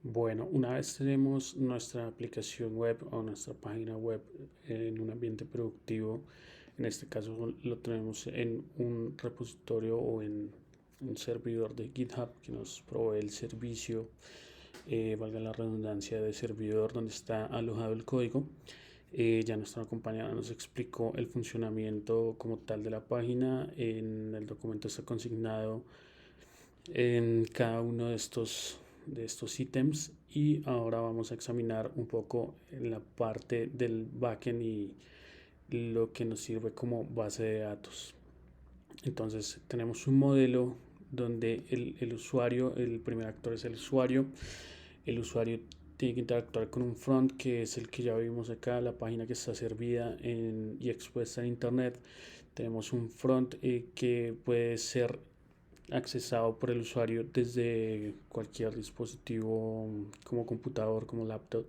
Bueno, una vez tenemos nuestra aplicación web o nuestra página web en un ambiente productivo, en este caso lo tenemos en un repositorio o en un servidor de GitHub que nos provee el servicio, valga la redundancia, de servidor donde está alojado el código. Ya nuestra compañera nos explicó el funcionamiento como tal de la página. En el documento está consignado en cada uno de estos ítems, y ahora vamos a examinar un poco en la parte del backend y lo que nos sirve como base de datos. Entonces tenemos un modelo donde el usuario, el primer actor es el usuario tiene que interactuar con un front que es el que ya vimos acá, la página que está servida y expuesta en internet. Tenemos un front que puede ser accesado por el usuario desde cualquier dispositivo como computador, como laptop,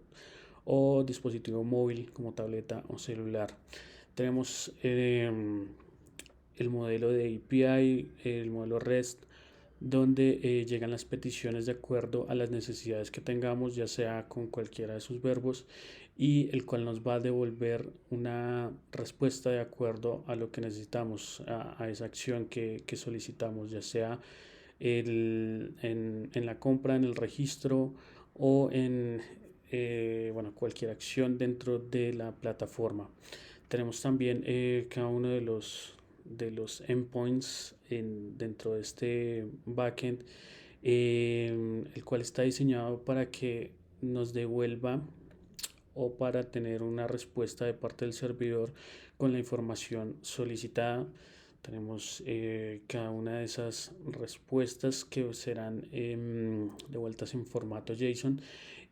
o dispositivo móvil como tableta o celular. Tenemos el modelo de API, el modelo REST, donde llegan las peticiones de acuerdo a las necesidades que tengamos, ya sea con cualquiera de sus verbos, y el cual nos va a devolver una respuesta de acuerdo a lo que necesitamos, a esa acción que solicitamos, ya sea en la compra, en el registro o en bueno, cualquier acción dentro de la plataforma. Tenemos también cada uno de los endpoints dentro de este backend, el cual está diseñado para que nos devuelva o para tener una respuesta de parte del servidor con la información solicitada. Tenemos cada una de esas respuestas que serán devueltas en formato JSON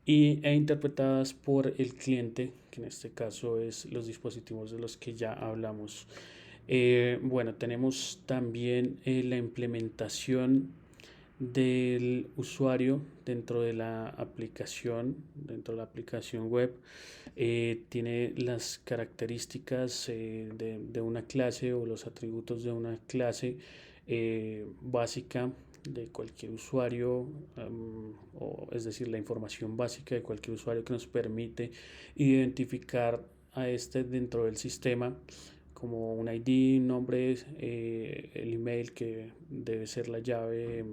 e interpretadas por el cliente, que en este caso es los dispositivos de los que ya hablamos. Bueno, tenemos también la implementación del usuario dentro de la aplicación web. Tiene las características de una clase o los atributos de una clase básica de cualquier usuario, es decir, la información básica de cualquier usuario que nos permite identificar a este dentro del sistema, como un ID, un nombre, el email, que debe ser la llave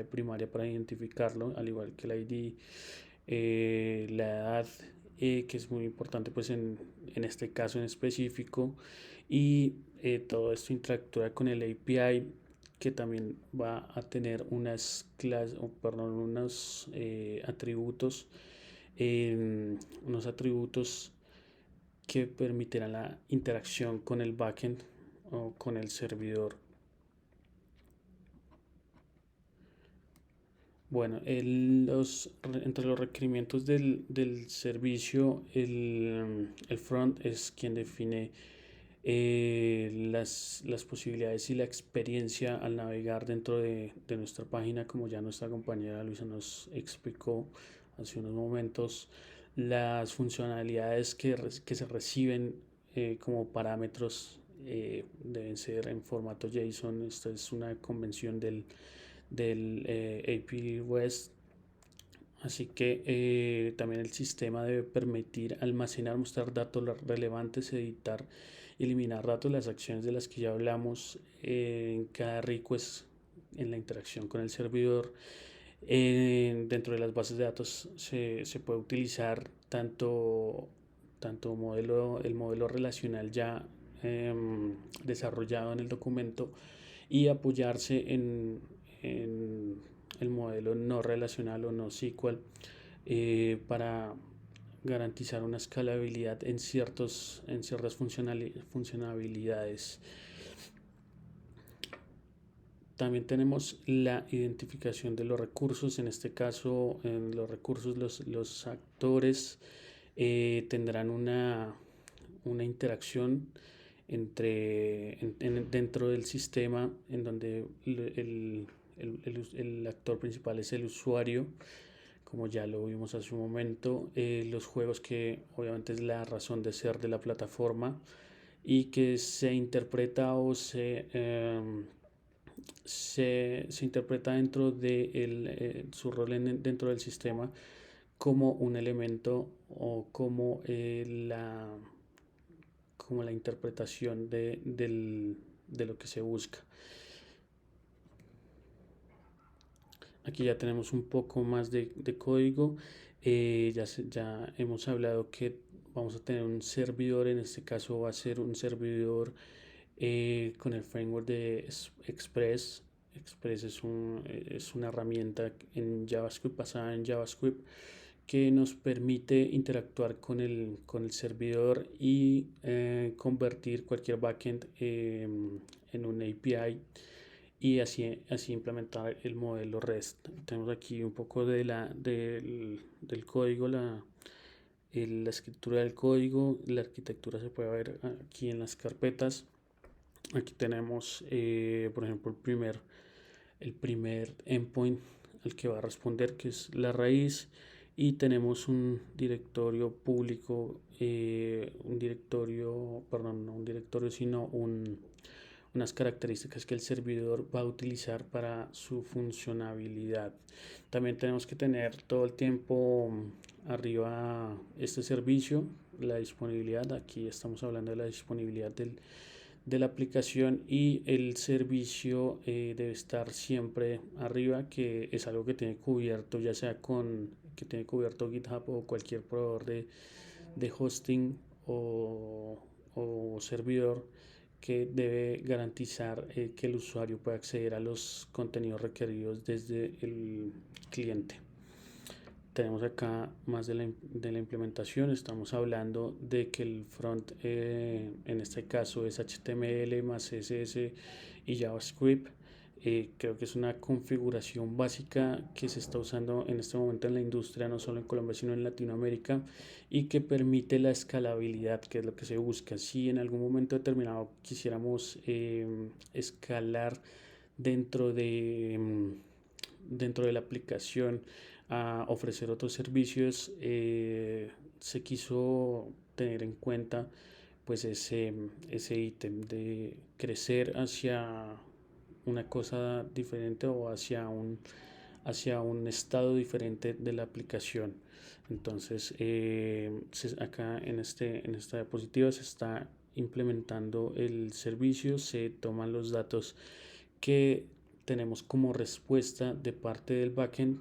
primaria para identificarlo, al igual que el ID, la edad, que es muy importante pues en este caso en específico, y todo esto interactúa con el API, que también va a tener unas clases, o perdón, unos atributos que permitirán la interacción con el backend o con el servidor. Bueno, entre los requerimientos del servicio, el front es quien define las posibilidades y la experiencia al navegar dentro de nuestra página, como ya nuestra compañera Luisa nos explicó hace unos momentos. Las funcionalidades que se reciben como parámetros deben ser en formato JSON. Esta es una convención del API REST. Así que también el sistema debe permitir almacenar, mostrar datos relevantes, editar y eliminar datos, las acciones de las que ya hablamos en cada request en la interacción con el servidor. Dentro de las bases de datos se puede utilizar tanto el modelo relacional ya desarrollado en el documento, y apoyarse en el modelo no relacional o no SQL para garantizar una escalabilidad en ciertas funcionalidades. También tenemos la identificación de los recursos. En este caso, en los recursos, los actores tendrán una interacción dentro del sistema, en donde el actor principal es el usuario, como ya lo vimos hace un momento. Los juegos, que obviamente es la razón de ser de la plataforma y que se interpreta o se se interpreta dentro de su rol dentro del sistema como un elemento o como la interpretación de lo que se busca. Aquí ya tenemos un poco más de código. Ya hemos hablado que vamos a tener un servidor, en este caso va a ser un servidor con el framework de Express. Express es una herramienta en JavaScript, basada en JavaScript, que nos permite interactuar con el servidor y convertir cualquier backend en un API y así implementar el modelo REST. Tenemos aquí un poco del código, la escritura del código, la arquitectura se puede ver aquí en las carpetas. Aquí tenemos, por ejemplo, el primer endpoint al que va a responder, que es la raíz, y tenemos un directorio público, perdón, no un directorio, sino unas características que el servidor va a utilizar para su funcionabilidad. También tenemos que tener todo el tiempo arriba este servicio, la disponibilidad. Aquí estamos hablando de la disponibilidad de la aplicación, y el servicio debe estar siempre arriba, que es algo que tiene cubierto, ya sea que tiene cubierto GitHub o cualquier proveedor de hosting o servidor, que debe garantizar que el usuario pueda acceder a los contenidos requeridos desde el cliente. Tenemos acá más de la implementación. Estamos hablando de que el front en este caso es HTML más CSS y JavaScript. Creo que es una configuración básica que se está usando en este momento en la industria, no solo en Colombia sino en Latinoamérica, y que permite la escalabilidad, que es lo que se busca. Si en algún momento determinado quisiéramos escalar dentro dentro de la aplicación a ofrecer otros servicios, se quiso tener en cuenta pues ese ítem de crecer hacia una cosa diferente o hacia un estado diferente de la aplicación. Entonces, acá en esta diapositiva se está implementando el servicio, se toman los datos que tenemos como respuesta de parte del backend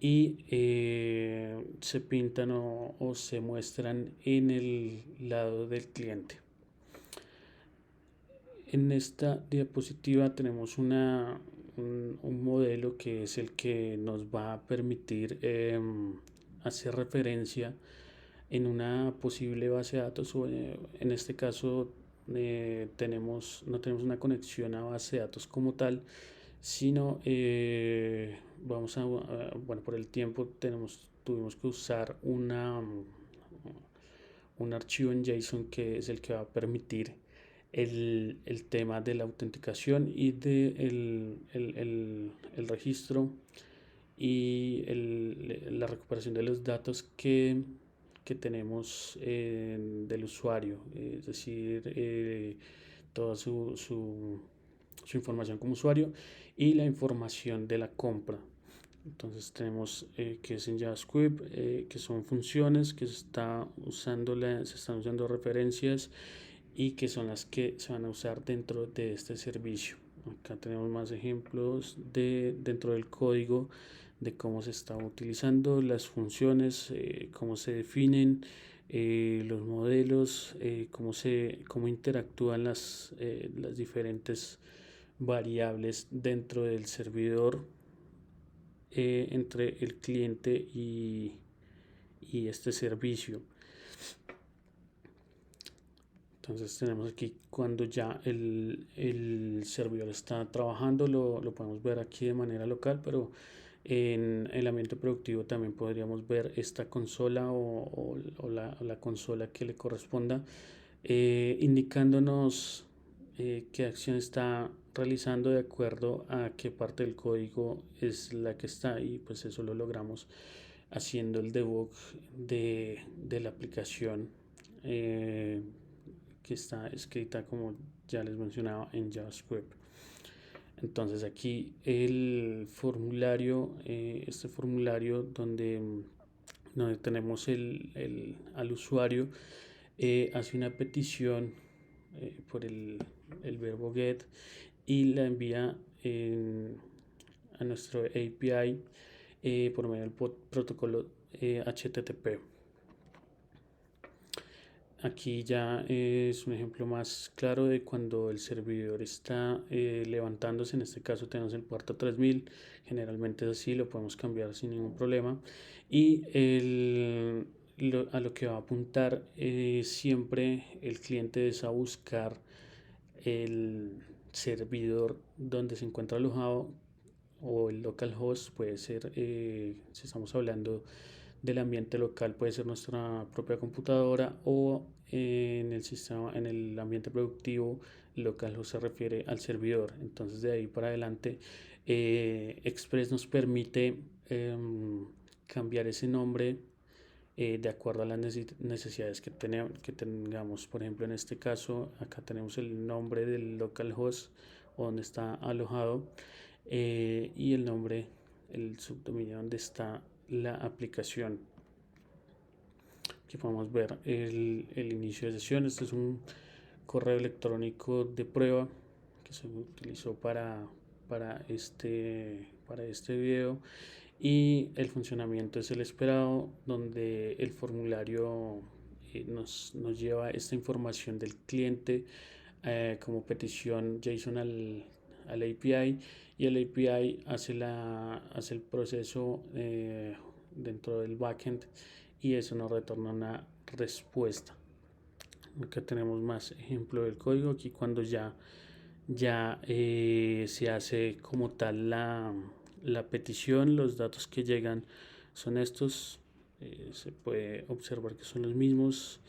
y se pintan o se muestran en el lado del cliente. En esta diapositiva tenemos un modelo que es el que nos va a permitir hacer referencia en una posible base de datos, o en este caso no tenemos una conexión a base de datos como tal, sino bueno, por el tiempo tuvimos que usar un archivo en JSON, que es el que va a permitir el tema de la autenticación y el registro y la recuperación de los datos que tenemos del usuario, es decir, toda su información como usuario y la información de la compra. Entonces tenemos que es en JavaScript, que son funciones que se están usando referencias y que son las que se van a usar dentro de este servicio. Acá tenemos más ejemplos dentro del código de cómo se está utilizando las funciones, cómo se definen los modelos, cómo interactúan las diferentes variables dentro del servidor, entre el cliente y este servicio. Entonces tenemos aquí cuando ya el servidor está trabajando, lo podemos ver aquí de manera local, pero en el ambiente productivo también podríamos ver esta consola o la consola que le corresponda, indicándonos qué acción está realizando de acuerdo a qué parte del código es la que está, y pues eso lo logramos haciendo el debug de la aplicación que está escrita, como ya les mencionaba, en JavaScript. Entonces aquí el formulario, este formulario donde tenemos al usuario, hace una petición por el verbo get y la envía a nuestro API por medio del protocolo HTTP. Aquí ya es un ejemplo más claro de cuando el servidor está levantándose. En este caso tenemos el puerto 3000, generalmente es así, lo podemos cambiar sin ningún problema. Y a lo que va a apuntar, siempre el cliente desea buscar el servidor donde se encuentra alojado, o el localhost puede ser, si estamos hablando del ambiente local, puede ser nuestra propia computadora, o en el sistema, en el ambiente productivo, localhost se refiere al servidor. Entonces de ahí para adelante, Express nos permite cambiar ese nombre de acuerdo a las necesidades que tengamos. Por ejemplo, en este caso, acá tenemos el nombre del localhost o donde está alojado, y el nombre, el subdominio donde está la aplicación. Aquí podemos ver el inicio de sesión. Este es un correo electrónico de prueba que se utilizó para este video, y el funcionamiento es el esperado, donde el formulario nos lleva esta información del cliente como petición JSON al API, y el API hace el proceso dentro del backend, y eso nos retorna una respuesta. Acá tenemos más ejemplo del código. Aquí cuando ya se hace como tal la petición, los datos que llegan son estos. Se puede observar que son los mismos.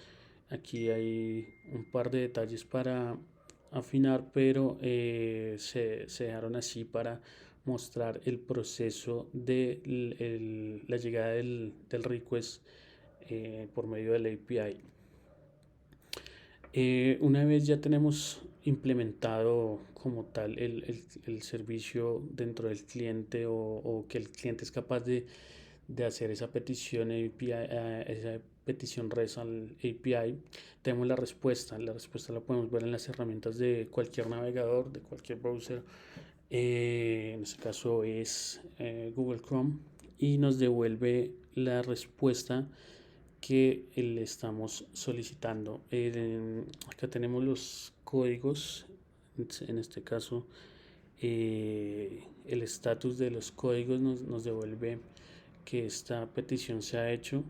Aquí hay un par de detalles para afinar, pero se dejaron así para mostrar el proceso de la llegada del request por medio del API. Una vez ya tenemos implementado como tal el servicio dentro del cliente, o que el cliente es capaz de hacer esa petición API, esa petición REST al API, tenemos la respuesta. La respuesta la podemos ver en las herramientas de cualquier navegador, de cualquier browser. En este caso es Google Chrome, y nos devuelve la respuesta que le estamos solicitando. Acá tenemos los códigos. En este caso, el estatus de los códigos nos devuelve que esta petición se ha hecho,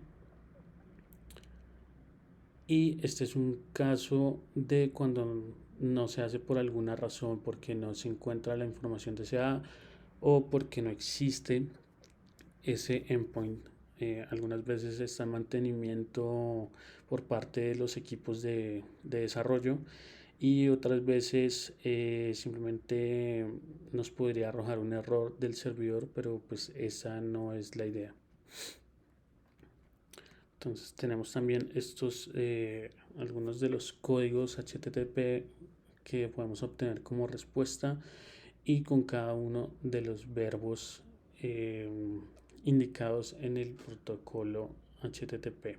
y este es un caso de cuando no se hace por alguna razón, porque no se encuentra la información deseada o porque no existe ese endpoint. Algunas veces está en mantenimiento por parte de los equipos de desarrollo, y otras veces simplemente nos podría arrojar un error del servidor, pero pues esa no es la idea. Entonces tenemos también estos, algunos de los códigos HTTP que podemos obtener como respuesta, y con cada uno de los verbos indicados en el protocolo HTTP.